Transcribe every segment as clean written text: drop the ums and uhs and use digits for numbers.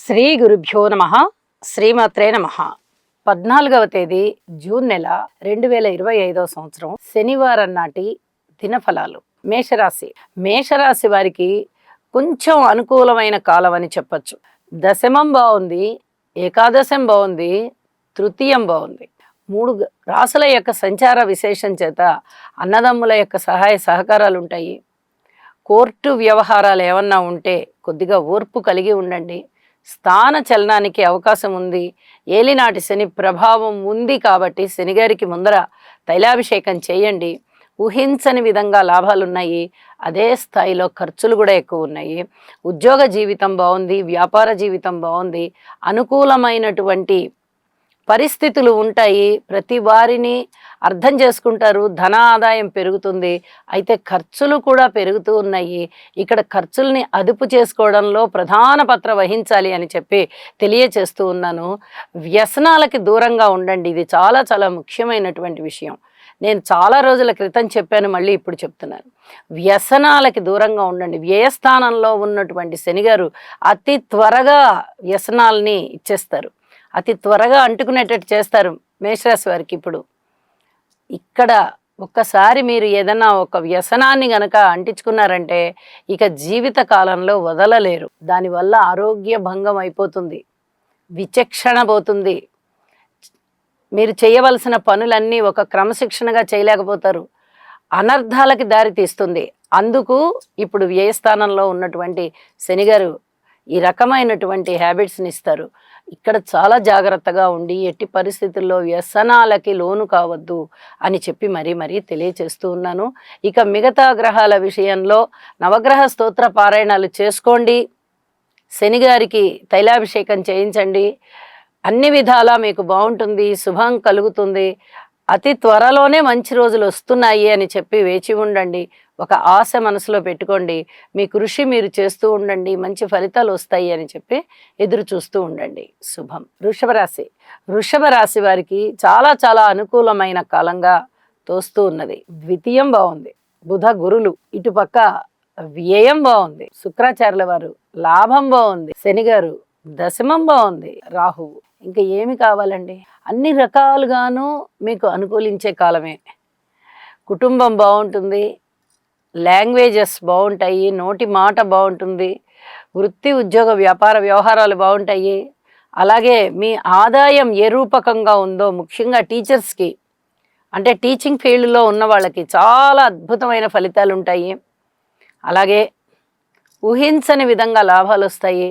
శ్రీ గురుభ్యో నమ. శ్రీమాత్రే నమ. 14వ తేదీ జూన్ నెల 2025 సంవత్సరం శనివారం నాటి దినఫలాలు. మేషరాశి వారికి కొంచెం అనుకూలమైన కాలం అని చెప్పచ్చు. దశమం బాగుంది, ఏకాదశం బాగుంది, తృతీయం బాగుంది. 3 రాసుల యొక్క సంచార విశేషం చేత అన్నదమ్ముల యొక్క సహాయ సహకారాలు ఉంటాయి. కోర్టు వ్యవహారాలు ఏమన్నా ఉంటే కొద్దిగా ఓర్పు కలిగి ఉండండి. స్థాన చలనానికి అవకాశం ఉంది. ఏలినాటి శని ప్రభావం ఉంది కాబట్టి శనిగారికి ముందర తైలాభిషేకం చేయండి. ఊహించని విధంగా లాభాలున్నాయి. అదే స్థాయిలో ఖర్చులు కూడా ఎక్కువ ఉన్నాయి. ఉద్యోగ జీవితం బాగుంది, వ్యాపార జీవితం బాగుంది. అనుకూలమైనటువంటి పరిస్థితులు ఉంటాయి. ప్రతి వారిని అర్థం చేసుకుంటారు. ధన ఆదాయం పెరుగుతుంది. అయితే ఖర్చులు కూడా పెరుగుతూ ఉన్నాయి. ఇక్కడ ఖర్చుల్ని అదుపు చేసుకోవడంలో ప్రధాన పాత్ర వహించాలి అని చెప్పి తెలియచేస్తూ ఉన్నాను. వ్యసనాలకి దూరంగా ఉండండి. ఇది చాలా చాలా ముఖ్యమైనటువంటి విషయం. నేను చాలా రోజుల క్రితం చెప్పాను, మళ్ళీ ఇప్పుడు చెప్తున్నాను. వ్యసనాలకి దూరంగా ఉండండి. వ్యయస్థానంలో ఉన్నటువంటి శనిగారు అతి త్వరగా వ్యసనాల్ని ఇచ్చేస్తారు. అతి త్వరగా అంటుకునేటట్టు చేస్తారు మేషరాశి వారికి. ఇప్పుడు ఇక్కడ ఒక్కసారి మీరు ఏదన్నా ఒక వ్యసనాన్ని గనక అంటించుకున్నారంటే ఇక జీవిత కాలంలో వదలలేరు. దానివల్ల ఆరోగ్య భంగం అయిపోతుంది, విచక్షణ పోతుంది. మీరు చేయవలసిన పనులన్నీ ఒక క్రమశిక్షణగా చేయలేకపోతారు. అనర్థాలకి దారి తీస్తుంది. అందుకు ఇప్పుడు వ్యయస్థానంలో ఉన్నటువంటి శనిగారు ఈ రకమైనటువంటి హ్యాబిట్స్ని ఇస్తారు. ఇక్కడ చాలా జాగ్రత్తగా ఉండి ఎట్టి పరిస్థితుల్లో వ్యసనాలకి లోను కావద్దు అని చెప్పి మరీ తెలియచేస్తూ ఉన్నాను. ఇక మిగతా గ్రహాల విషయంలో నవగ్రహ స్తోత్ర పారాయణాలు చేసుకోండి. శనిగారికి తైలాభిషేకం చేయించండి. అన్ని విధాలా మీకు బాగుంటుంది, శుభం కలుగుతుంది. అతి త్వరలోనే మంచి రోజులు వస్తున్నాయి అని చెప్పి వేచి ఉండండి. ఒక ఆశ మనసులో పెట్టుకోండి. మీ కృషి మీరు చేస్తూ ఉండండి. మంచి ఫలితాలు వస్తాయి అని చెప్పి ఎదురు చూస్తూ ఉండండి. శుభం. వృషభ రాశి వారికి చాలా చాలా అనుకూలమైన కాలంగా తోస్తూ ఉన్నది. ద్వితీయం బాగుంది, బుధ గురులు. ఇటుపక్క వ్యయం బాగుంది, శుక్రాచార్యుల వారు. లాభం బాగుంది, శనిగారు. దశమం బాగుంది, రాహువు. ఇంకా ఏమి కావాలండి? అన్ని రకాలుగాను మీకు అనుకూలించే కాలమే. కుటుంబం బాగుంటుంది, లాంగ్వేజెస్ బాగుంటాయి, నోటి మాట బాగుంటుంది, వృత్తి ఉద్యోగ వ్యాపార వ్యవహారాలు బాగుంటాయి. అలాగే మీ ఆదాయం ఏ రూపకంగా ఉందో, ముఖ్యంగా టీచర్స్కి అంటే టీచింగ్ ఫీల్డ్లో ఉన్న వాళ్ళకి చాలా అద్భుతమైన ఫలితాలు ఉంటాయి. అలాగే ఊహించని విధంగా లాభాలు వస్తాయి.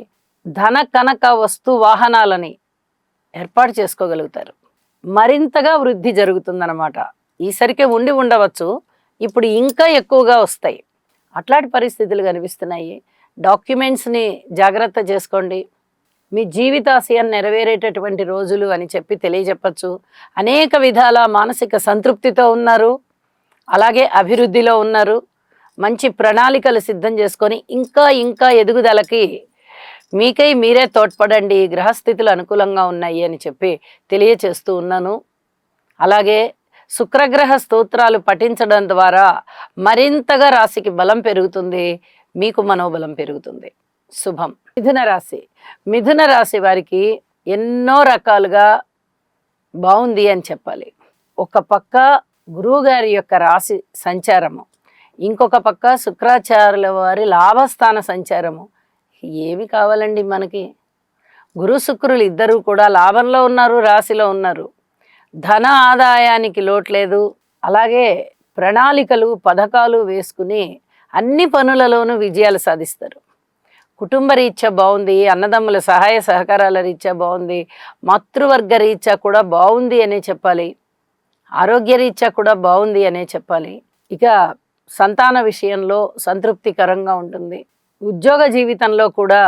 ధన కనక వస్తు వాహనాలని ఏర్పాటు చేసుకోగలుగుతారు. మరింతగా వృద్ధి జరుగుతుందన్నమాట. ఈసరికే ఉండవచ్చు, ఇప్పుడు ఇంకా ఎక్కువగా వస్తాయి. అట్లాంటి పరిస్థితులు కనిపిస్తున్నాయి. డాక్యుమెంట్స్ని జాగ్రత్త చేసుకోండి. మీ జీవితాశయం నెరవేరేటటువంటి రోజులు అని చెప్పి తెలియజెప్పచ్చు. అనేక విధాల మానసిక సంతృప్తితో ఉన్నారు, అలాగే అభివృద్ధిలో ఉన్నారు. మంచి ప్రణాళికలు సిద్ధం చేసుకొని ఇంకా ఎదుగుదలకి మీకై మీరే తోడ్పడండి. గ్రహస్థితులు అనుకూలంగా ఉన్నాయి అని చెప్పి తెలియచేస్తూ ఉన్నాను. అలాగే శుక్రగ్రహ స్తోత్రాలు పఠించడం ద్వారా మరింతగా రాశికి బలం పెరుగుతుంది, మీకు మనోబలం పెరుగుతుంది. శుభం. మిథున రాశి వారికి ఎన్నో రకాలుగా బాగుంది అని చెప్పాలి. ఒక పక్క గురువుగారి యొక్క రాశి సంచారము, ఇంకొక పక్క శుక్రాచార్యుల వారి లాభస్థాన సంచారము. ఏమి కావాలండి మనకి? గురు శుక్రులు ఇద్దరూ కూడా లాభంలో ఉన్నారు, రాశిలో ఉన్నారు. ధన ఆదాయానికి లోటు లేదు. అలాగే ప్రణాళికలు పథకాలు వేసుకుని అన్ని పనులలోనూ విజయాలు సాధిస్తారు. కుటుంబ రీత్యా బాగుంది, అన్నదమ్ముల సహాయ సహకారాల రీత్యా బాగుంది, మాతృవర్గ రీత్యా కూడా బాగుంది అనే చెప్పాలి. ఆరోగ్య రీత్యా కూడా బాగుంది అనే చెప్పాలి. ఇక సంతాన విషయంలో సంతృప్తికరంగా ఉంటుంది. ఉద్యోగ జీవితంలో కూడా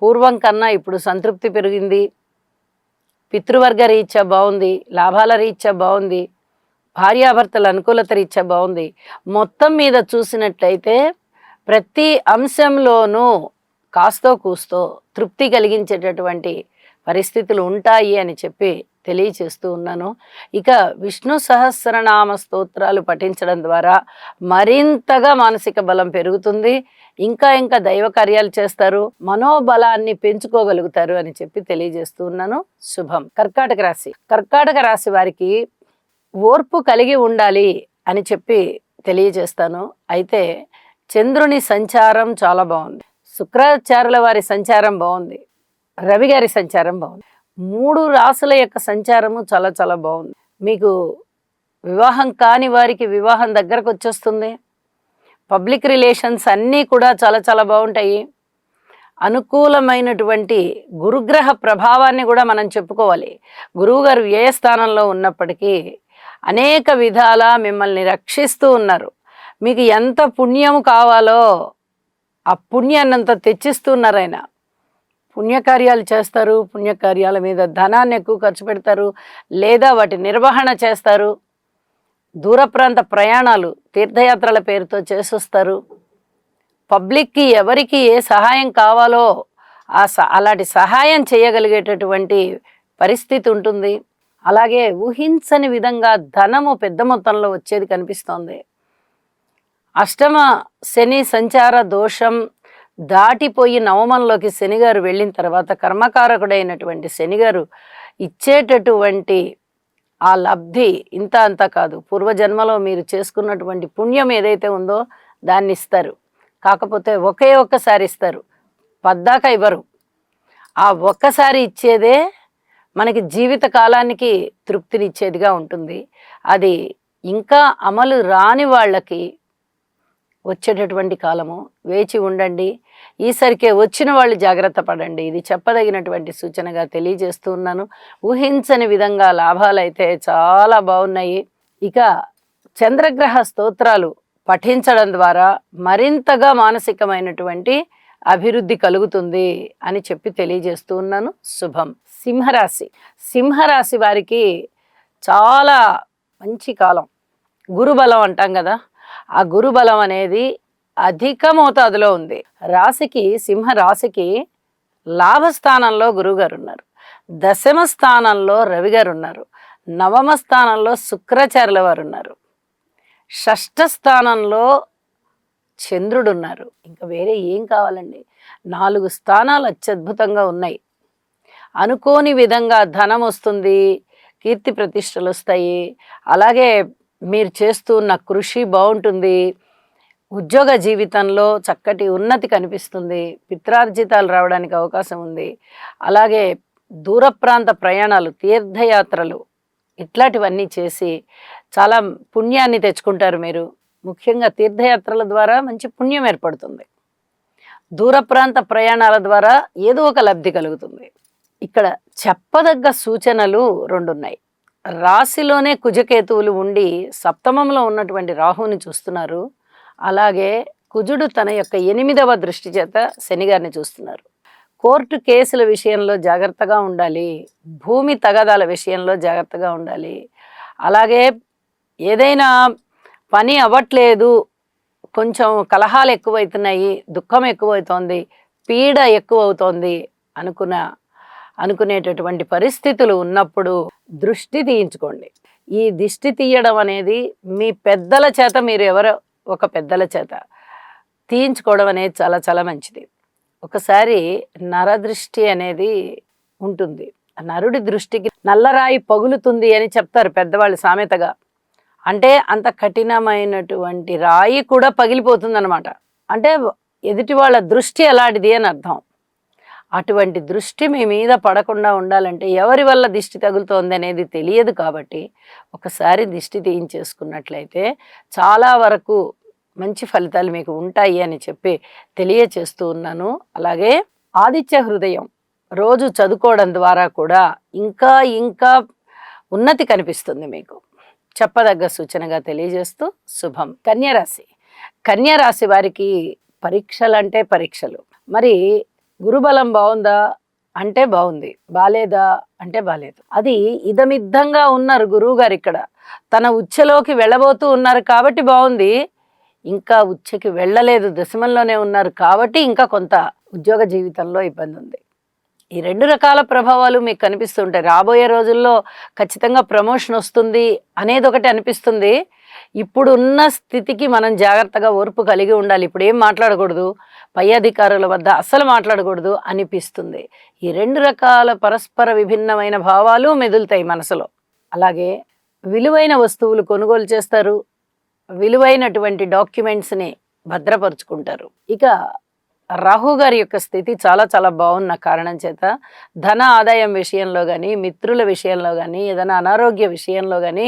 పూర్వం కన్నా ఇప్పుడు సంతృప్తి పెరిగింది. పితృవర్గ రీత్యా బాగుంది, లాభాల రీత్యా బాగుంది, భార్యాభర్తల అనుకూలత రీత్యా బాగుంది. మొత్తం మీద చూసినట్లయితే ప్రతి అంశంలోనూ కాస్తో కూస్తో తృప్తి కలిగించేటటువంటి పరిస్థితులు ఉంటాయి అని చెప్పి తెలియచేస్తూ ఉన్నాను. ఇక విష్ణు సహస్రనామ స్తోత్రాలు పఠించడం ద్వారా మరింతగా మానసిక బలం పెరుగుతుంది. ఇంకా ఇంకా దైవ కార్యాలు చేస్తారు, మనోబలాన్ని పెంచుకోగలుగుతారు అని చెప్పి తెలియజేస్తూ ఉన్నాను. శుభం. కర్కాటక రాశి. కర్కాటక రాశి వారికి ఓర్పు కలిగి ఉండాలి అని చెప్పి తెలియజేస్తాను. అయితే చంద్రుని సంచారం చాలా బాగుంది, శుక్రాచార్యుల వారి సంచారం బాగుంది, రవి గారి సంచారం బాగుంది. 3 రాసుల యొక్క సంచారము చాలా చాలా బాగుంది. మీకు వివాహం కాని వారికి వివాహం దగ్గరకు వచ్చేస్తుంది. పబ్లిక్ రిలేషన్స్ అన్నీ కూడా చాలా చాలా బాగుంటాయి. అనుకూలమైనటువంటి గురుగ్రహ ప్రభావాన్ని కూడా మనం చెప్పుకోవాలి. గురువుగారు వ్యయ స్థానంలో ఉన్నప్పటికీ అనేక విధాల మిమ్మల్ని రక్షిస్తూ ఉన్నారు. మీకు ఎంత పుణ్యం కావాలో ఆ పుణ్యాన్నంతా తెచ్చిస్తున్నారు ఆయన. పుణ్యకార్యాలు చేస్తారు, పుణ్యకార్యాల మీద ధనాన్ని ఎక్కువ ఖర్చు పెడతారు, లేదా వాటి నిర్వహణ చేస్తారు. దూర ప్రాంత ప్రయాణాలు తీర్థయాత్రల పేరుతో చేసొస్తారు. పబ్లిక్కి ఎవరికి ఏ సహాయం కావాలో అలాంటి సహాయం చేయగలిగేటటువంటి పరిస్థితి ఉంటుంది. అలాగే ఊహించని విధంగా ధనము పెద్ద మొత్తంలో వచ్చేది కనిపిస్తోంది. అష్టమ శని సంచార దోషం దాటిపోయి నవమంలోకి శనిగారు వెళ్ళిన తర్వాత కర్మకారకుడైనటువంటి శనిగారు ఇచ్చేటటువంటి ఆ లబ్ధి ఇంత అంతా కాదు. పూర్వజన్మలో మీరు చేసుకున్నటువంటి పుణ్యం ఏదైతే ఉందో దాన్ని ఇస్తారు. కాకపోతే ఒకే ఒక్కసారి ఇస్తారు, పద్దాక ఇవ్వరు. ఆ ఒక్కసారి ఇచ్చేదే మనకి జీవిత కాలానికి తృప్తినిచ్చేదిగా ఉంటుంది. అది ఇంకా అమలు రాని వాళ్ళకి వచ్చేటటువంటి కాలము. వేచి ఉండండి. ఈసరికే వచ్చిన వాళ్ళు జాగ్రత్త పడండి. ఇది చెప్పదగినటువంటి సూచనగా తెలియజేస్తూ ఉన్నాను. ఊహించని విధంగా లాభాలు అయితే చాలా బాగున్నాయి. ఇక చంద్రగ్రహ స్తోత్రాలు పఠించడం ద్వారా మరింతగా మానసికమైనటువంటి అభివృద్ధి కలుగుతుంది అని చెప్పి తెలియజేస్తూ ఉన్నాను. శుభం. సింహరాశి. సింహరాశి వారికి చాలా మంచి కాలం. గురుబలం అంటాం కదా, ఆ గురుబలం అనేది అధిక మోతాదులో ఉంది. రాశికి, సింహరాశికి లాభస్థానంలో గురువుగారు ఉన్నారు, దశమ స్థానంలో రవి గారు ఉన్నారు, నవమ స్థానంలో శుక్రాచార్యుల వారు ఉన్నారు, షష్ఠ స్థానంలో చంద్రుడు ఉన్నారు. ఇంకా వేరే ఏం కావాలండి? 4 స్థానాలు అత్యద్భుతంగా ఉన్నాయి. అనుకోని విధంగా ధనం వస్తుంది, కీర్తి ప్రతిష్టలు వస్తాయి. అలాగే మీరు చేస్తున్న కృషి బాగుంటుంది. ఉద్యోగ జీవితంలో చక్కటి ఉన్నతి కనిపిస్తుంది. పిత్రార్జితాలు రావడానికి అవకాశం ఉంది. అలాగే దూర ప్రాంత ప్రయాణాలు, తీర్థయాత్రలు ఇట్లాంటివన్నీ చేసి చాలా పుణ్యాన్ని తెచ్చుకుంటారు మీరు. ముఖ్యంగా తీర్థయాత్రల ద్వారా మంచి పుణ్యం ఏర్పడుతుంది. దూర ప్రాంత ప్రయాణాల ద్వారా ఏదో ఒక లబ్ధి కలుగుతుంది. ఇక్కడ చెప్పదగ్గ సూచనలు 2 ఉన్నాయి. రాశిలోనే కుజకేతువులు ఉండి సప్తమంలో ఉన్నటువంటి రాహుని చూస్తున్నారు. అలాగే కుజుడు తన యొక్క 8వ దృష్టి చేత శనిగారిని చూస్తున్నారు. కోర్టు కేసుల విషయంలో జాగ్రత్తగా ఉండాలి. భూమి తగాదాల విషయంలో జాగ్రత్తగా ఉండాలి. అలాగే ఏదైనా పని అవ్వట్లేదు, కొంచెం కలహాలు ఎక్కువవుతున్నాయి, దుఃఖం ఎక్కువవుతోంది, పీడ ఎక్కువ అవుతోంది అనుకునేటటువంటి పరిస్థితులు ఉన్నప్పుడు దృష్టి తీయించుకోండి. ఈ దిష్టి తీయడం అనేది మీ పెద్దల చేత, మీరు ఎవరో ఒక పెద్దల చేత తీయించుకోవడం అనేది చాలా చాలా మంచిది. ఒకసారి నరదృష్టి అనేది ఉంటుంది. నరుడి దృష్టికి నల్లరాయి పగులుతుంది అని చెప్తారు పెద్దవాళ్ళు సామెతగా. అంటే అంత కఠినమైనటువంటి రాయి కూడా పగిలిపోతుంది అనమాట. అంటే ఎదుటి వాళ్ళ దృష్టి అలాంటిది అని అర్థం. అటువంటి దృష్టి మీ మీద పడకుండా ఉండాలంటే ఎవరి వల్ల దిష్టి తగులుతోంది అనేది తెలియదు. కాబట్టి ఒకసారి దిష్టి తీయించేసుకున్నట్లయితే చాలా వరకు మంచి ఫలితాలు మీకు ఉంటాయి అని చెప్పి తెలియచేస్తూ ఉన్నాను. అలాగే ఆదిత్య హృదయం రోజు చదువుకోవడం ద్వారా కూడా ఇంకా ఇంకా ఉన్నతి కనిపిస్తుంది మీకు. చెప్పదగ్గ సూచనగా తెలియజేస్తూ శుభం. కన్యరాశి. కన్యరాశి వారికి పరీక్షలు అంటే పరీక్షలు. మరి గురుబలం బాగుందా అంటే బాగుంది, బాలేదా అంటే బాలేదు. అది ఇదమిద్దంగా ఉన్నారు గురువు గారు. ఇక్కడ తన ఉచ్ఛలోకి వెళ్ళబోతూ ఉన్నారు కాబట్టి బాగుంది. ఇంకా ఉచ్ఛకి వెళ్ళలేదు, దశమంలోనే ఉన్నారు కాబట్టి ఇంకా కొంత ఉద్యోగ జీవితంలో ఇబ్బంది ఉంది. ఈ 2 రకాల ప్రభావాలు మీకు కనిపిస్తుంటాయి. రాబోయే రోజుల్లో ఖచ్చితంగా ప్రమోషన్ వస్తుంది అనేది ఒకటి అనిపిస్తుంది. ఇప్పుడున్న స్థితికి మనం జాగ్రత్తగా ఓర్పు కలిగి ఉండాలి. ఇప్పుడు ఏం మాట్లాడకూడదు, పై అధికారుల వద్ద అస్సలు మాట్లాడకూడదు అనిపిస్తుంది. ఈ 2 రకాల పరస్పర విభిన్నమైన భావాలు మెదులుతాయి మనసులో. అలాగే విలువైన వస్తువులు కొనుగోలు చేస్తారు, విలువైనటువంటి డాక్యుమెంట్స్ని భద్రపరుచుకుంటారు. ఇక రాహు గారి యొక్క స్థితి చాలా చాలా బాగున్న కారణం చేత ధన ఆదాయం విషయంలో కానీ, మిత్రుల విషయంలో కానీ, ఏదైనా అనారోగ్య విషయంలో కానీ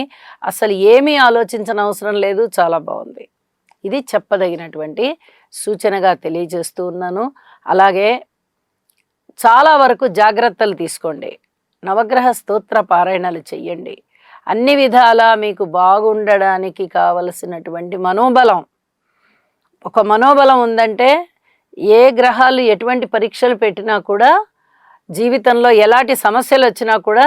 అసలు ఏమీ ఆలోచించని అవసరం లేదు, చాలా బాగుంది. ఇది చెప్పదగినటువంటి సూచనగా తెలియజేస్తూ ఉన్నాను. అలాగే చాలా వరకు జాగ్రత్తలు తీసుకోండి, నవగ్రహ స్తోత్ర పారాయణాలు చెయ్యండి. అన్ని విధాలా మీకు బాగుండడానికి కావలసినటువంటి మనోబలం, ఒక మనోబలం ఉందంటే ఏ గ్రహాలు ఎటువంటి పరీక్షలు పెట్టినా కూడా, జీవితంలో ఎలాంటి సమస్యలు వచ్చినా కూడా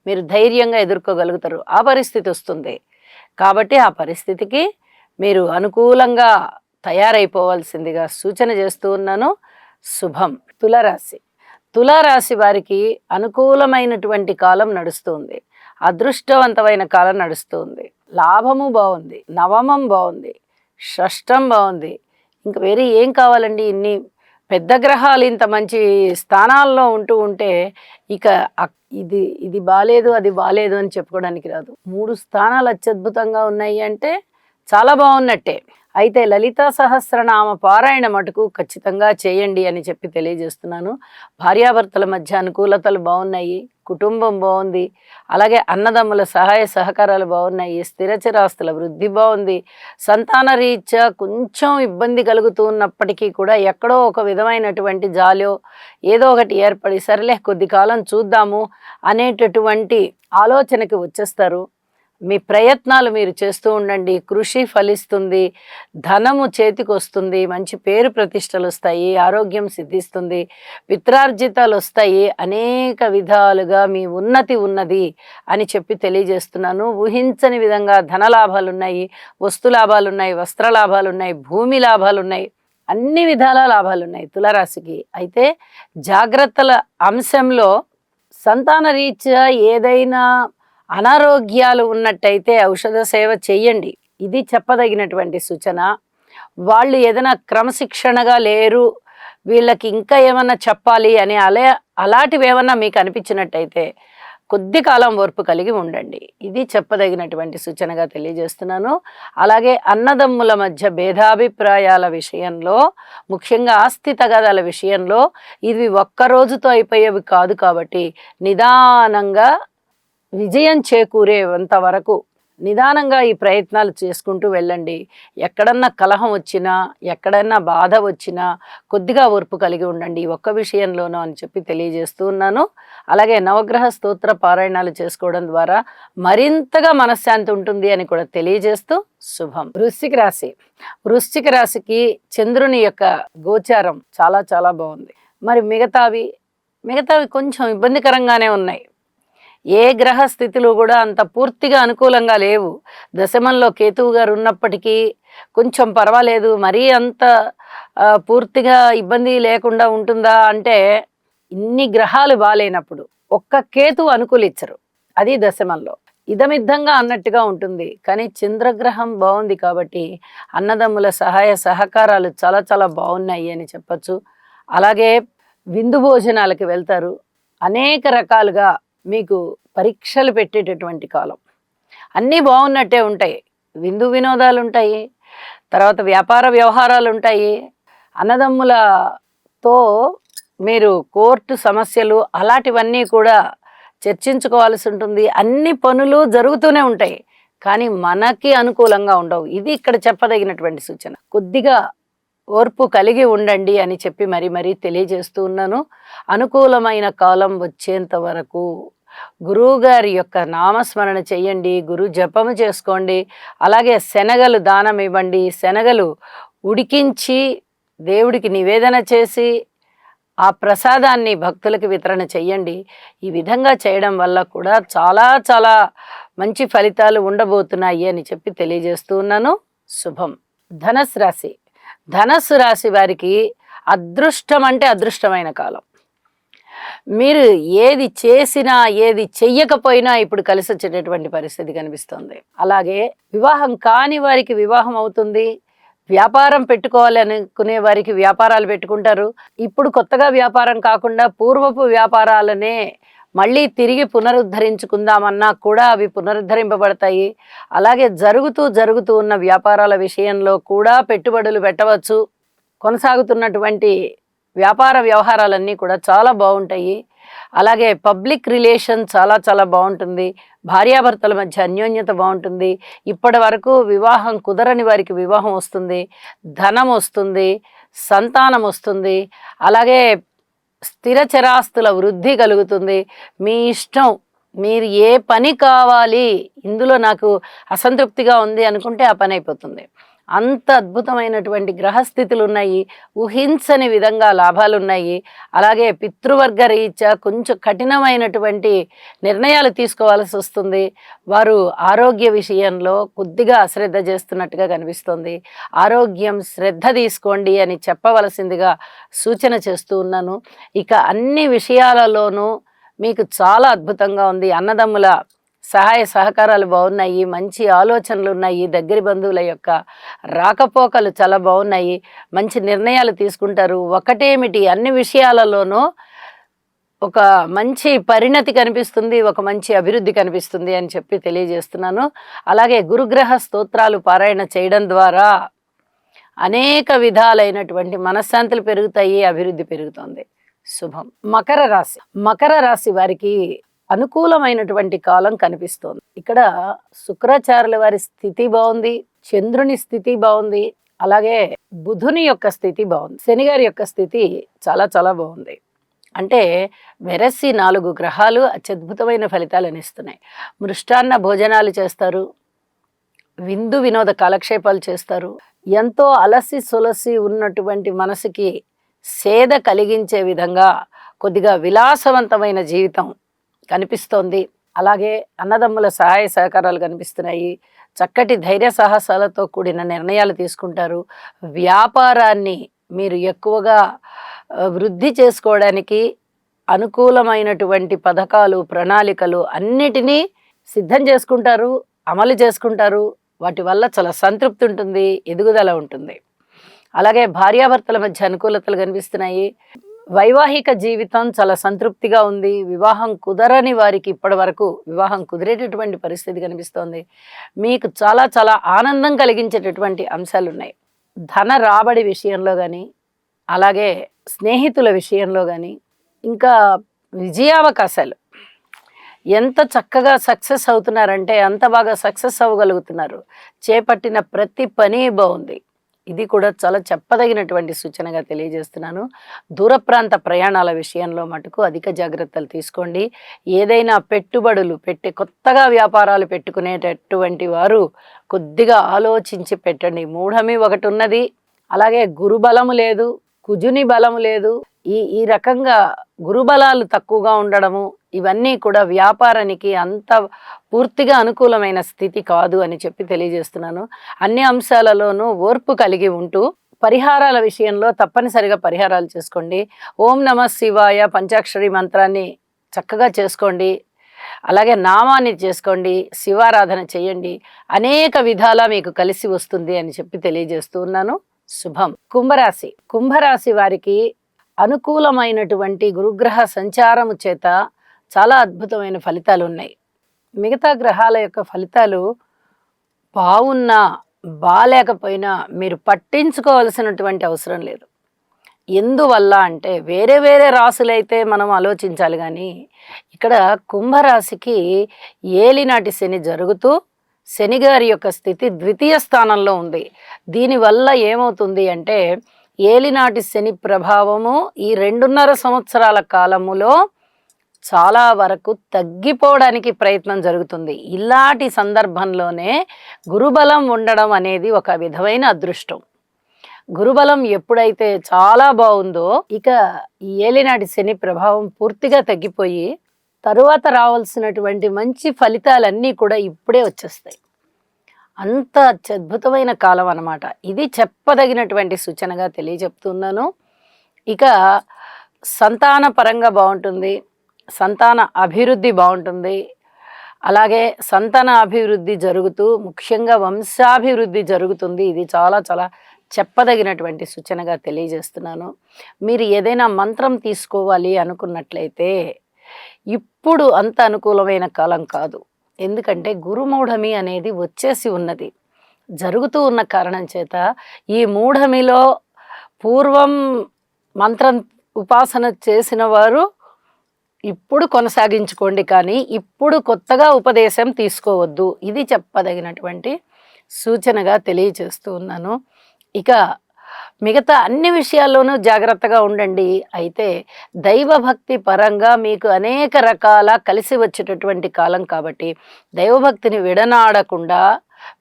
మీరు ధైర్యంగా ఎదుర్కోగలుగుతారు. ఆ పరిస్థితి వస్తుంది. కాబట్టి ఆ పరిస్థితికి మీరు అనుకూలంగా తయారైపోవాల్సిందిగా సూచన చేస్తూ ఉన్నాను. శుభం. తులారాశి. తులారాశి వారికి అనుకూలమైనటువంటి కాలం నడుస్తుంది, అదృష్టవంతమైన కాలం నడుస్తుంది. లాభము బాగుంది, నవమం బాగుంది, షష్టం బాగుంది. ఇంకా వేరే ఏం కావాలండి? ఇన్ని పెద్ద గ్రహాలు ఇంత మంచి స్థానాల్లో ఉంటే ఇక ఇది బాలేదు, అది బాలేదు అని చెప్పుకోవడానికి రాదు. 3 స్థానాలు అత్యద్భుతంగా ఉన్నాయి అంటే చాలా బాగున్నట్టే. అయితే లలితా సహస్రనామ పారాయణ మటుకు ఖచ్చితంగా చేయండి అని చెప్పి తెలియజేస్తున్నాను. భార్యాభర్తల మధ్య అనుకూలతలు బాగున్నాయి, కుటుంబం బాగుంది, అలాగే అన్నదమ్ముల సహాయ సహకారాలు బాగున్నాయి, స్థిరచరాస్తుల వృద్ధి బాగుంది. సంతాన రీత్యా కొంచెం ఇబ్బంది కలుగుతూ ఉన్నప్పటికీ కూడా ఎక్కడో ఒక విధమైనటువంటి జాలో ఏదో ఒకటి ఏర్పడి సరేలే కొద్ది కాలం చూద్దాము అనేటటువంటి ఆలోచనకి వచ్చేస్తారు. మీ ప్రయత్నాలు మీరు చేస్తూ ఉండండి, కృషి ఫలిస్తుంది, ధనము చేతికి వస్తుంది, మంచి పేరు ప్రతిష్టలు వస్తాయి, ఆరోగ్యం సిద్ధిస్తుంది, పిత్రార్జితాలు వస్తాయి. అనేక విధాలుగా మీ ఉన్నతి ఉన్నది అని చెప్పి తెలియజేస్తున్నాను. ఊహించని విధంగా ధన లాభాలు ఉన్నాయి, వస్తు లాభాలు ఉన్నాయి, వస్త్ర లాభాలు ఉన్నాయి, భూమి లాభాలు ఉన్నాయి, అన్ని విధాల లాభాలు ఉన్నాయి తులారాశికి. అయితే జాగ్రత్తల అంశంలో సంతాన రీత్యా ఏదైనా అనారోగ్యాలు ఉన్నట్టయితే ఔషధ సేవ చెయ్యండి, ఇది చెప్పదగినటువంటి సూచన. వాళ్ళు ఏదైనా క్రమశిక్షణగా లేరు, వీళ్ళకి ఇంకా ఏమన్నా చెప్పాలి అని అలాంటివి ఏమన్నా మీకు అనిపించినట్టయితే కొద్ది కాలం ఓర్పు కలిగి ఉండండి, ఇది చెప్పదగినటువంటి సూచనగా తెలియజేస్తున్నాను. అలాగే అన్నదమ్ముల మధ్య భేదాభిప్రాయాల విషయంలో, ముఖ్యంగా ఆస్తి తగాదాల విషయంలో ఇవి ఒక్కరోజుతో అయిపోయేవి కాదు. కాబట్టి నిదానంగా విజయం చేకూరేంత వరకు నిదానంగా ఈ ప్రయత్నాలు చేసుకుంటూ వెళ్ళండి. ఎక్కడన్నా కలహం వచ్చినా, ఎక్కడన్నా బాధ వచ్చినా కొద్దిగా ఓర్పు కలిగి ఉండండి ఈ ఒక్క విషయంలోనూ అని చెప్పి తెలియజేస్తూ ఉన్నాను. అలాగే నవగ్రహ స్తోత్ర పారాయణాలు చేసుకోవడం ద్వారా మరింతగా మనశ్శాంతి ఉంటుంది అని కూడా తెలియజేస్తూ శుభం. వృశ్చిక రాశి. వృశ్చిక రాశికి చంద్రుని యొక్క గోచారం చాలా చాలా బాగుంది. మరి మిగతావి కొంచెం ఇబ్బందికరంగానే ఉన్నాయి. ఏ గ్రహ స్థితిలో కూడా అంత పూర్తిగా అనుకూలంగా లేవు. దశమంలో కేతువు గారు ఉన్నప్పటికీ కొంచెం పర్వాలేదు, మరీ అంత పూర్తిగా ఇబ్బంది లేకుండా ఉంటుందా అంటే ఇన్ని గ్రహాలు బాలేనప్పుడు ఒక్క కేతువు అనుకూలించరు, అది దశమంలో. ఇదమిద్దంగా అన్నట్టుగా ఉంటుంది. కానీ చంద్రగ్రహం బాగుంది కాబట్టి అన్నదమ్ముల సహాయ సహకారాలు చాలా చాలా బాగున్నాయి అని చెప్పచ్చు. అలాగే విందు భోజనాలకి వెళ్తారు, అనేక రకాలుగా మీకు పరీక్షలు పెట్టేటటువంటి కాలం. అన్నీ బాగున్నట్టే ఉంటాయి, విందు వినోదాలు ఉంటాయి, తర్వాత వ్యాపార వ్యవహారాలు ఉంటాయి, అన్నదమ్ములతో మీరు కోర్టు సమస్యలు అలాంటివన్నీ కూడా చర్చించుకోవాల్సి ఉంటుంది. అన్ని పనులు జరుగుతూనే ఉంటాయి, కానీ మనకి అనుకూలంగా ఉండవు. ఇది ఇక్కడ చెప్పదగినటువంటి సూచన. కొద్దిగా ఓర్పు కలిగి ఉండండి అని చెప్పి మరీ తెలియజేస్తూ ఉన్నాను. అనుకూలమైన కాలం వచ్చేంత వరకు గురువుగారి యొక్క నామస్మరణ చెయ్యండి, గురు జపము చేసుకోండి. అలాగే శనగలు దానం ఇవ్వండి, శనగలు ఉడికించి దేవుడికి నివేదన చేసి ఆ ప్రసాదాన్ని భక్తులకు వితరణ చెయ్యండి. ఈ విధంగా చేయడం వల్ల కూడా చాలా చాలా మంచి ఫలితాలు ఉండబోతున్నాయి అని చెప్పి తెలియజేస్తూ ఉన్నాను. శుభం. ధనస్సు రాశి. ధనస్సు రాశి వారికి అదృష్టం అంటే అదృష్టమైన కాలం. మీరు ఏది చేసినా ఏది చెయ్యకపోయినా ఇప్పుడు కలిసి వచ్చేటటువంటి పరిస్థితి కనిపిస్తుంది. అలాగే వివాహం కాని వారికి వివాహం అవుతుంది. వ్యాపారం పెట్టుకోవాలి అనుకునే వారికి వ్యాపారాలు పెట్టుకుంటారు. ఇప్పుడు కొత్తగా వ్యాపారం కాకుండా పూర్వపు వ్యాపారాలనే మళ్ళీ తిరిగి పునరుద్ధరించుకుందామన్నా కూడా అవి పునరుద్ధరింపబడతాయి. అలాగే జరుగుతూ ఉన్న వ్యాపారాల విషయంలో కూడా పెట్టుబడులు పెట్టవచ్చు. కొనసాగుతున్నటువంటి వ్యాపార వ్యవహారాలన్నీ కూడా చాలా బాగుంటాయి. అలాగే పబ్లిక్ రిలేషన్ చాలా బాగుంటుంది. భార్యాభర్తల మధ్య అన్యోన్యత బాగుంటుంది. ఇప్పటి వరకు వివాహం కుదరని వారికి వివాహం వస్తుంది, ధనం వస్తుంది, సంతానం వస్తుంది. అలాగే స్థిర చరాస్తుల వృద్ధి కలుగుతుంది. మీ ఇష్టం, మీరు ఏ పని కావాలి, ఇందులో నాకు అసంతృప్తిగా ఉంది అనుకుంటే ఆ పని అయిపోతుంది. అంత అద్భుతమైనటువంటి గ్రహస్థితులు ఉన్నాయి. ఊహించని విధంగా లాభాలు ఉన్నాయి. అలాగే పితృవర్గ రీత్యా కొంచెం కఠినమైనటువంటి నిర్ణయాలు తీసుకోవాల్సి వస్తుంది. వారు ఆరోగ్య విషయంలో కొద్దిగా అశ్రద్ధ చేస్తున్నట్టుగా కనిపిస్తుంది. ఆరోగ్యం శ్రద్ధ తీసుకోండి అని చెప్పవలసిందిగా సూచన చేస్తూ ఉన్నాను. ఇక అన్ని విషయాలలోనూ మీకు చాలా అద్భుతంగా ఉంది. అన్నదమ్ముల సహాయ సహకారాలు బాగున్నాయి. మంచి ఆలోచనలు ఉన్నాయి. దగ్గరి బంధువుల యొక్క రాకపోకలు చాలా బాగున్నాయి. మంచి నిర్ణయాలు తీసుకుంటారు. ఒకటేమిటి, అన్ని విషయాలలోనూ ఒక మంచి పరిణతి కనిపిస్తుంది, ఒక మంచి అభివృద్ధి కనిపిస్తుంది అని చెప్పి తెలియజేస్తున్నాను. అలాగే గురుగ్రహ స్తోత్రాలు పారాయణ చేయడం ద్వారా అనేక విధాలైనటువంటి మనశ్శాంతులు పెరుగుతాయి, అభివృద్ధి పెరుగుతుంది. శుభం. మకర రాశి వారికి అనుకూలమైనటువంటి కాలం కనిపిస్తోంది. ఇక్కడ శుక్రాచార్యుల వారి స్థితి బాగుంది, చంద్రుని స్థితి బాగుంది, అలాగే బుధుని యొక్క స్థితి బాగుంది, శని గారి యొక్క స్థితి చాలా బాగుంది. అంటే వెరసి 4 గ్రహాలు అత్యద్భుతమైన ఫలితాలను ఇస్తున్నాయి. మృష్టాన్న భోజనాలు చేస్తారు, విందు వినోద కాలక్షేపాలు చేస్తారు. ఎంతో అలసి సొలసి ఉన్నటువంటి మనసుకి సేద కలిగించే విధంగా కొద్దిగా విలాసవంతమైన జీవితం కనిపిస్తోంది. అలాగే అన్నదమ్ముల సహాయ సహకారాలు కనిపిస్తున్నాయి. చక్కటి ధైర్య సాహసాలతో కూడిన నిర్ణయాలు తీసుకుంటారు. వ్యాపారాన్ని మీరు ఎక్కువగా వృద్ధి చేసుకోవడానికి అనుకూలమైనటువంటి పథకాలు, ప్రణాళికలు అన్నిటినీ సిద్ధం చేసుకుంటారు, అమలు చేసుకుంటారు. వాటి వల్ల చాలా సంతృప్తి ఉంటుంది, ఎదుగుదల ఉంటుంది. అలాగే భార్యాభర్తల మధ్య అనుకూలతలు కనిపిస్తున్నాయి. వైవాహిక జీవితం చాలా సంతృప్తిగా ఉంది. వివాహం కుదరని వారికి ఇప్పటి వరకు వివాహం కుదిరేటటువంటి పరిస్థితి కనిపిస్తోంది. మీకు చాలా ఆనందం కలిగించేటటువంటి అంశాలు ఉన్నాయి. ధన రాబడి విషయంలో కానీ, అలాగే స్నేహితుల విషయంలో కానీ, ఇంకా విజయావకాశాలు ఎంత చక్కగా సక్సెస్ అవుతున్నారంటే అంత బాగా సక్సెస్ అవ్వగలుగుతున్నారు. చేపట్టిన ప్రతి పని బాగుంది. ఇది కూడా చాలా చెప్పదగినటువంటి సూచనగా తెలియజేస్తున్నాను. దూర ప్రాంత ప్రయాణాల విషయంలో మటుకు అధిక జాగ్రత్తలు తీసుకోండి. ఏదైనా పెట్టుబడులు కొత్తగా వ్యాపారాలు పెట్టుకునేటటువంటి వారు కొద్దిగా ఆలోచించి పెట్టండి. మూఢమి ఒకటి ఉన్నది, అలాగే గురుబలము లేదు, కుజుని బలము లేదు. ఈ రకంగా గురుబలాలు తక్కువగా ఉండడము, ఇవన్నీ కూడా వ్యాపారానికి అంత పూర్తిగా అనుకూలమైన స్థితి కాదు అని చెప్పి తెలియజేస్తున్నాను. అన్ని అంశాలలోనూ ఓర్పు కలిగి ఉంటూ పరిహారాల విషయంలో తప్పనిసరిగా పరిహారాలు చేసుకోండి. ఓం నమః శివాయ పంచాక్షరి మంత్రాన్ని చక్కగా చేసుకోండి. అలాగే నామాన్ని చేసుకోండి, శివారాధన చేయండి. అనేక విధాలా మీకు కలిసి వస్తుంది అని చెప్పి తెలియజేస్తూ ఉన్నాను. శుభం. కుంభరాశి వారికి అనుకూలమైనటువంటి గురుగ్రహ సంచారము చేత చాలా అద్భుతమైన ఫలితాలు ఉన్నాయి. మిగతా గ్రహాల యొక్క ఫలితాలు బాగున్నా బాలేకపోయినా మీరు పట్టించుకోవాల్సినటువంటి అవసరం లేదు. ఎందువల్ల అంటే వేరే రాశులైతే మనం ఆలోచించాలి. కానీ ఇక్కడ కుంభరాశికి ఏలినాటి శని జరుగుతూ శని గారి యొక్క స్థితి ద్వితీయ స్థానంలో ఉంది. దీనివల్ల ఏమవుతుంది అంటే ఏలినాటి శని ప్రభావము ఈ 2.5 సంవత్సరాల కాలములో చాలా వరకు తగ్గిపోవడానికి ప్రయత్నం జరుగుతుంది. ఇలాంటి సందర్భంలోనే గురుబలం ఉండడం అనేది ఒక విధమైన అదృష్టం. గురుబలం ఎప్పుడైతే చాలా బాగుందో ఇక ఈ ఏలినాటి శని ప్రభావం పూర్తిగా తగ్గిపోయి తరువాత రావాల్సినటువంటి మంచి ఫలితాలన్నీ కూడా ఇప్పుడే వచ్చేస్తాయి. అంత అద్భుతమైన కాలం అన్నమాట. ఇది చెప్పదగినటువంటి సూచనగా తెలియజెప్తున్నాను. ఇక సంతాన పరంగా బాగుంటుంది, సంతాన అభివృద్ధి బాగుంటుంది. అలాగే సంతాన అభివృద్ధి జరుగుతూ ముఖ్యంగా వంశాభివృద్ధి జరుగుతుంది. ఇది చాలా చాలా చెప్పదగినటువంటి సూచనగా తెలియజేస్తున్నాను. మీరు ఏదైనా మంత్రం తీసుకోవాలి అనుకున్నట్లయితే ఇప్పుడు అంత అనుకూలమైన కాలం కాదు. ఎందుకంటే గురుమూఢమి అనేది వచ్చేసి ఉన్నది, జరుగుతూ ఉన్న కారణం చేత ఈ మూఢమిలో పూర్వం మంత్రం ఉపాసన చేసిన వారు ఇప్పుడు కొనసాగించుకోండి, కానీ ఇప్పుడు కొత్తగా ఉపదేశం తీసుకోవద్దు. ఇది చెప్పదగినటువంటి సూచనగా తెలియజేస్తూ ఉన్నాను. ఇక మిగతా అన్ని విషయాల్లోనూ జాగ్రత్తగా ఉండండి. అయితే దైవభక్తి పరంగా మీకు అనేక రకాల కలిసి వచ్చేటటువంటి కాలం కాబట్టి దైవభక్తిని విడనాడకుండా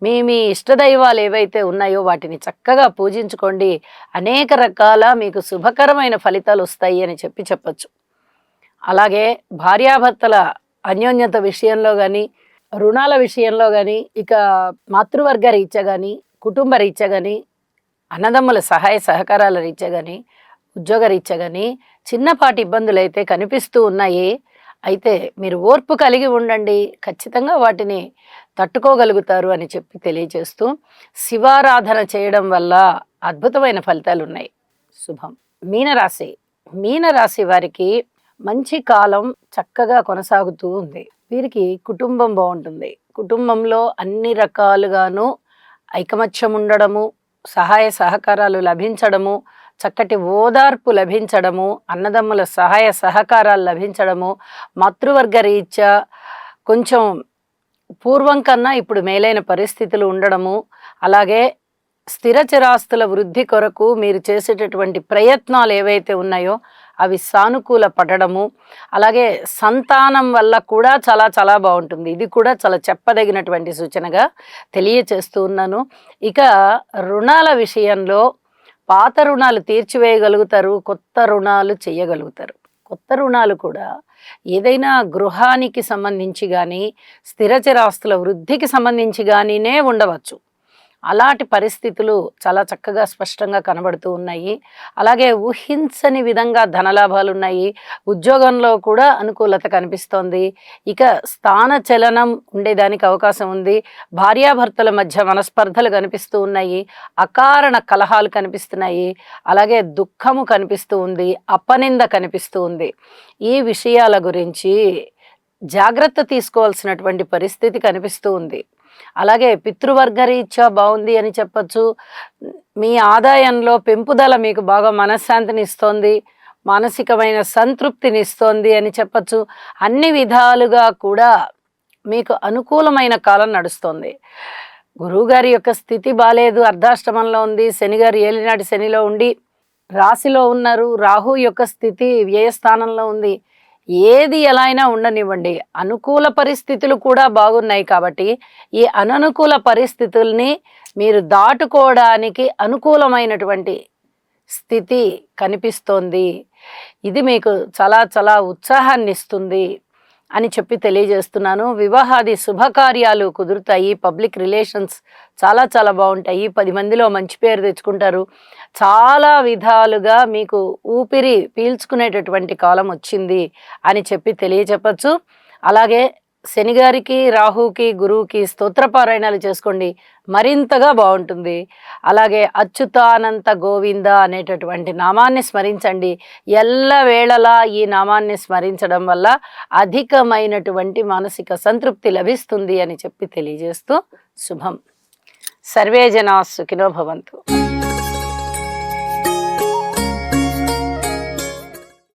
మీ మీ ఇష్టదైవాలు ఏవైతే ఉన్నాయో వాటిని చక్కగా పూజించుకోండి. అనేక రకాల మీకు శుభకరమైన ఫలితాలు వస్తాయి అని చెప్పచ్చు. అలాగే భార్యాభర్తల అన్యోన్యత విషయంలో కానీ, రుణాల విషయంలో కానీ, ఇక మాతృవర్గ రీత్యా కానీ, కుటుంబ రీత్యా కానీ, అన్నదమ్ముల సహాయ సహకారాల రీత్యా కానీ, ఉద్యోగ రీత్యా కానీ చిన్నపాటి ఇబ్బందులు అయితే కనిపిస్తూ ఉన్నాయి. అయితే మీరు ఓర్పు కలిగి ఉండండి, ఖచ్చితంగా వాటిని తట్టుకోగలుగుతారు అని చెప్పి తెలియజేస్తూ, శివారాధన చేయడం వల్ల అద్భుతమైన ఫలితాలు ఉన్నాయి. శుభం. మీనరాశి. మీనరాశి వారికి మంచి కాలం చక్కగా కొనసాగుతూ ఉంది. వీరికి కుటుంబం బాగుంటుంది. కుటుంబంలో అన్ని రకాలుగాను ఐకమత్యం ఉండడము, సహాయ సహకారాలు లభించడము, చక్కటి ఓదార్పు లభించడము, అన్నదమ్ముల సహాయ సహకారాలు లభించడము, మాతృవర్గ రీత్యా కొంచెం పూర్వం కన్నా ఇప్పుడు మేలైన పరిస్థితులు ఉండడము, అలాగే స్థిర చిరాస్తుల వృద్ధి కొరకు మీరు చేసేటటువంటి ప్రయత్నాలు ఏవైతే ఉన్నాయో అవి సానుకూల పడడము, అలాగే సంతానం వల్ల కూడా చాలా చాలా బాగుంటుంది. ఇది కూడా చాలా చెప్పదగినటువంటి సూచనగా తెలియచేస్తూ ఉన్నాను. ఇక రుణాల విషయంలో పాత రుణాలు తీర్చివేయగలుగుతారు, కొత్త రుణాలు చేయగలుగుతారు. కొత్త రుణాలు కూడా ఏదైనా గృహానికి సంబంధించి కానీ, స్థిర చిరాస్తుల వృద్ధికి సంబంధించి కానీనే ఉండవచ్చు. అలాంటి పరిస్థితులు చాలా చక్కగా స్పష్టంగా కనబడుతూ ఉన్నాయి. అలాగే ఊహించని విధంగా ధనలాభాలు ఉన్నాయి. ఉద్యోగంలో కూడా అనుకూలత కనిపిస్తోంది. ఇక స్థాన చలనం ఉండేదానికి అవకాశం ఉంది. భార్యాభర్తల మధ్య మనస్పర్ధలు కనిపిస్తూ ఉన్నాయి. అకారణ కలహాలు కనిపిస్తున్నాయి. అలాగే దుఃఖము కనిపిస్తూ ఉంది, అపనింద కనిపిస్తూ ఉంది. ఈ విషయాల గురించి జాగ్రత్త తీసుకోవాల్సినటువంటి పరిస్థితి కనిపిస్తూ ఉంది. అలాగే పితృవర్గ రీత్యా బాగుంది అని చెప్పచ్చు. మీ ఆదాయంలో పెంపుదల మీకు బాగా మనశ్శాంతిని ఇస్తోంది, మానసికమైన సంతృప్తిని ఇస్తోంది అని చెప్పచ్చు. అన్ని విధాలుగా కూడా మీకు అనుకూలమైన కాలం నడుస్తోంది. గురువుగారి యొక్క స్థితి బాలేదు, అర్ధాష్టమంలో ఉంది. శనిగారు ఏలినాటి శనిలో ఉండి రాశిలో ఉన్నారు. రాహు యొక్క స్థితి వ్యయస్థానంలో ఉంది. ఏది ఎలా అయినా ఉండనివ్వండి, అనుకూల పరిస్థితులు కూడా బాగున్నాయి కాబట్టి ఈ అననుకూల పరిస్థితుల్ని మీరు దాటుకోవడానికి అనుకూలమైనటువంటి స్థితి కనిపిస్తోంది. ఇది మీకు చాలా చాలా ఉత్సాహాన్ని ఇస్తుంది అని చెప్పి తెలియజేస్తున్నాను. వివాహాది శుభకార్యాలు కుదురుతాయి. పబ్లిక్ రిలేషన్స్ చాలా చాలా బాగుంటాయి. 10 మందిలో మంచి పేరు తెచ్చుకుంటారు. చాలా విధాలుగా మీకు ఊపిరి పీల్చుకునేటటువంటి కాలం వచ్చింది అని చెప్పి తెలియచెప్పచ్చు. అలాగే శనిగారికి, రాహుకి, గురువుకి స్తోత్రపారాయణాలు చేసుకోండి, మరింతగా బాగుంటుంది. అలాగే అచ్యుతానంత గోవింద అనేటటువంటి నామాన్ని స్మరించండి. ఎల్లవేళలా ఈ నామాన్ని స్మరించడం వల్ల అధికమైనటువంటి మానసిక సంతృప్తి లభిస్తుంది అని చెప్పి తెలియజేస్తూ శుభం. సర్వే జనా సుఖినో భవంతు.